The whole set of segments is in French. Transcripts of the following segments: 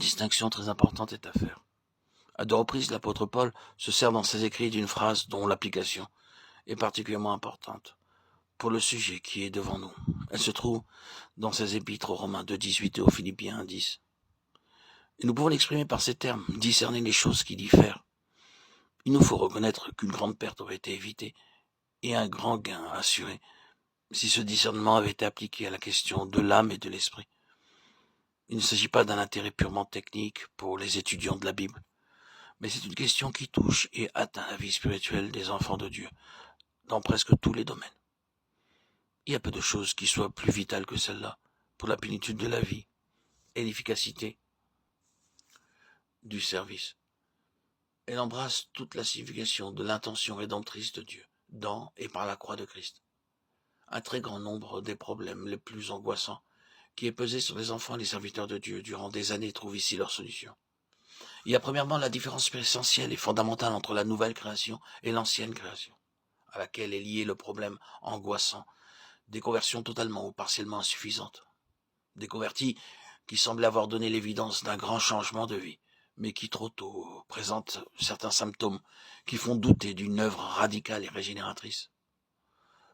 distinction très importante est à faire. À 2 reprises, l'apôtre Paul se sert dans ses écrits d'une phrase dont l'application est particulièrement importante pour le sujet qui est devant nous. Elle se trouve dans ses épîtres aux Romains 2,18 et aux Philippiens 1,10. Et nous pouvons l'exprimer par ces termes, discerner les choses qui diffèrent. Il nous faut reconnaître qu'une grande perte aurait été évitée et un grand gain assuré si ce discernement avait été appliqué à la question de l'âme et de l'esprit. Il ne s'agit pas d'un intérêt purement technique pour les étudiants de la Bible, mais c'est une question qui touche et atteint la vie spirituelle des enfants de Dieu dans presque tous les domaines. Il y a peu de choses qui soient plus vitales que celle-là pour la plénitude de la vie et l'efficacité du service. Elle embrasse toute la signification de l'intention rédemptrice de Dieu dans et par la croix de Christ. Un très grand nombre des problèmes les plus angoissants qui est pesé sur les enfants et les serviteurs de Dieu durant des années trouvent ici leur solution. Il y a premièrement la différence essentielle et fondamentale entre la nouvelle création et l'ancienne création, à laquelle est lié le problème angoissant des conversions totalement ou partiellement insuffisantes. Des convertis qui semblent avoir donné l'évidence d'un grand changement de vie, mais qui trop tôt présentent certains symptômes qui font douter d'une œuvre radicale et régénératrice.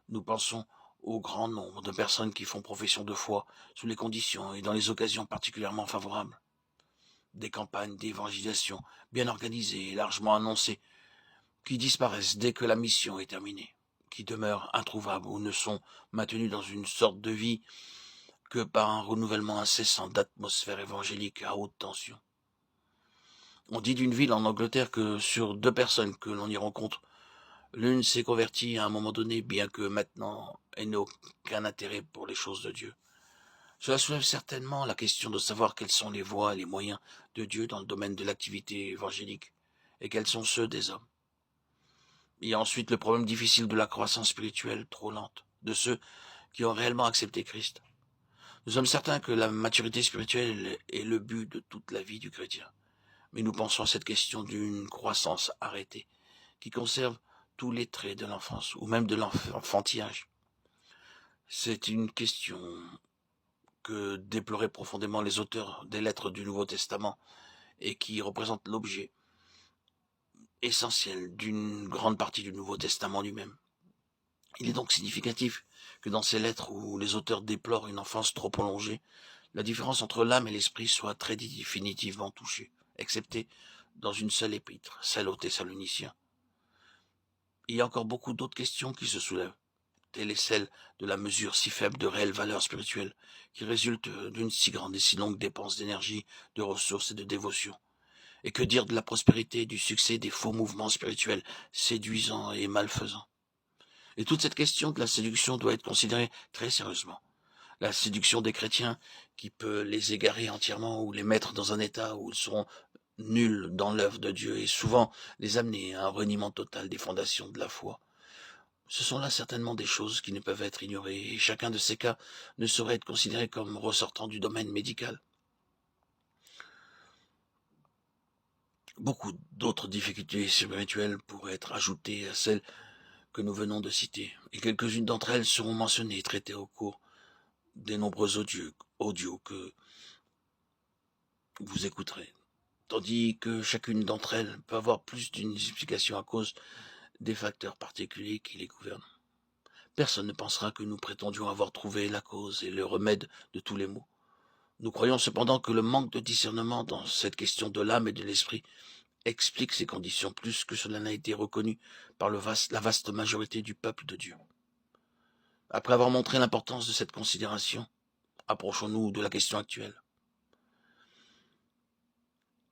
Nous pensons au grand nombre de personnes qui font profession de foi sous les conditions et dans les occasions particulièrement favorables. Des campagnes d'évangélisation bien organisées et largement annoncées, qui disparaissent dès que la mission est terminée, qui demeurent introuvables ou ne sont maintenues dans une sorte de vie que par un renouvellement incessant d'atmosphère évangélique à haute tension. On dit d'une ville en Angleterre que sur 2 personnes que l'on y rencontre, l'une s'est convertie à un moment donné, bien que maintenant elle n'ait aucun intérêt pour les choses de Dieu. Cela soulève certainement la question de savoir quelles sont les voies et les moyens de Dieu dans le domaine de l'activité évangélique, et quels sont ceux des hommes. Il y a ensuite le problème difficile de la croissance spirituelle trop lente, de ceux qui ont réellement accepté Christ. Nous sommes certains que la maturité spirituelle est le but de toute la vie du chrétien, mais nous pensons à cette question d'une croissance arrêtée, qui conserve tous les traits de l'enfance, ou même de l'enfantillage. C'est une question que déploraient profondément les auteurs des lettres du Nouveau Testament, et qui représente l'objet essentiel d'une grande partie du Nouveau Testament lui-même. Il est donc significatif que dans ces lettres où les auteurs déplorent une enfance trop prolongée, la différence entre l'âme et l'esprit soit très définitivement touchée, excepté dans une seule épître, celle aux Thessaloniciens. Il y a encore beaucoup d'autres questions qui se soulèvent, telle est celle de la mesure si faible de réelle valeur spirituelle, qui résulte d'une si grande et si longue dépense d'énergie, de ressources et de dévotion. Et que dire de la prospérité et du succès des faux mouvements spirituels, séduisants et malfaisants. Et toute cette question de la séduction doit être considérée très sérieusement. La séduction des chrétiens qui peut les égarer entièrement ou les mettre dans un état où ils seront nuls dans l'œuvre de Dieu et souvent les amener à un reniement total des fondations de la foi. Ce sont là certainement des choses qui ne peuvent être ignorées et chacun de ces cas ne saurait être considéré comme ressortant du domaine médical. Beaucoup d'autres difficultés spirituelles pourraient être ajoutées à celles que nous venons de citer, et quelques-unes d'entre elles seront mentionnées et traitées au cours des nombreux audios que vous écouterez, tandis que chacune d'entre elles peut avoir plus d'une explication à cause des facteurs particuliers qui les gouvernent. Personne ne pensera que nous prétendions avoir trouvé la cause et le remède de tous les maux. Nous croyons cependant que le manque de discernement dans cette question de l'âme et de l'esprit explique ces conditions plus que cela n'a été reconnu par la vaste majorité du peuple de Dieu. Après avoir montré l'importance de cette considération, approchons-nous de la question actuelle.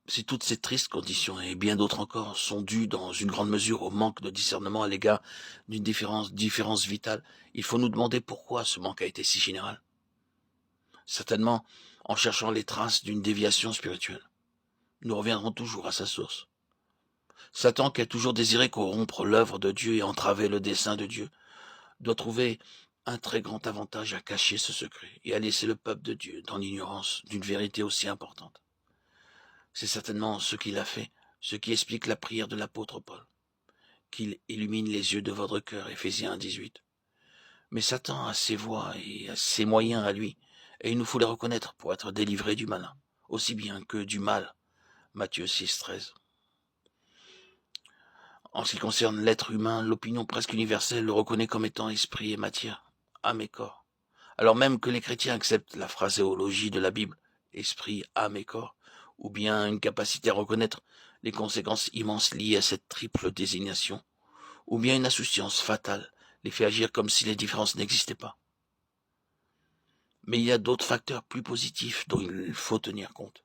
Si toutes ces tristes conditions et bien d'autres encore sont dues dans une grande mesure au manque de discernement à l'égard d'une différence vitale, il faut nous demander pourquoi ce manque a été si général. Certainement en cherchant les traces d'une déviation spirituelle. Nous reviendrons toujours à sa source. Satan, qui a toujours désiré corrompre l'œuvre de Dieu et entraver le dessein de Dieu, doit trouver un très grand avantage à cacher ce secret et à laisser le peuple de Dieu dans l'ignorance d'une vérité aussi importante. C'est certainement ce qu'il a fait, ce qui explique la prière de l'apôtre Paul, qu'il illumine les yeux de votre cœur, Éphésiens 1,18. Mais Satan a ses voies et a ses moyens à lui, et il nous faut les reconnaître pour être délivrés du malin. aussi bien que du mal. Matthieu 6, 13. En ce qui concerne l'être humain, l'opinion presque universelle le reconnaît comme étant esprit et matière, âme et corps. Alors même que les chrétiens acceptent la phraséologie de la Bible, esprit, âme et corps, ou bien une capacité à reconnaître les conséquences immenses liées à cette triple désignation, ou bien une insouciance fatale les fait agir comme si les différences n'existaient pas. Mais il y a d'autres facteurs plus positifs dont il faut tenir compte.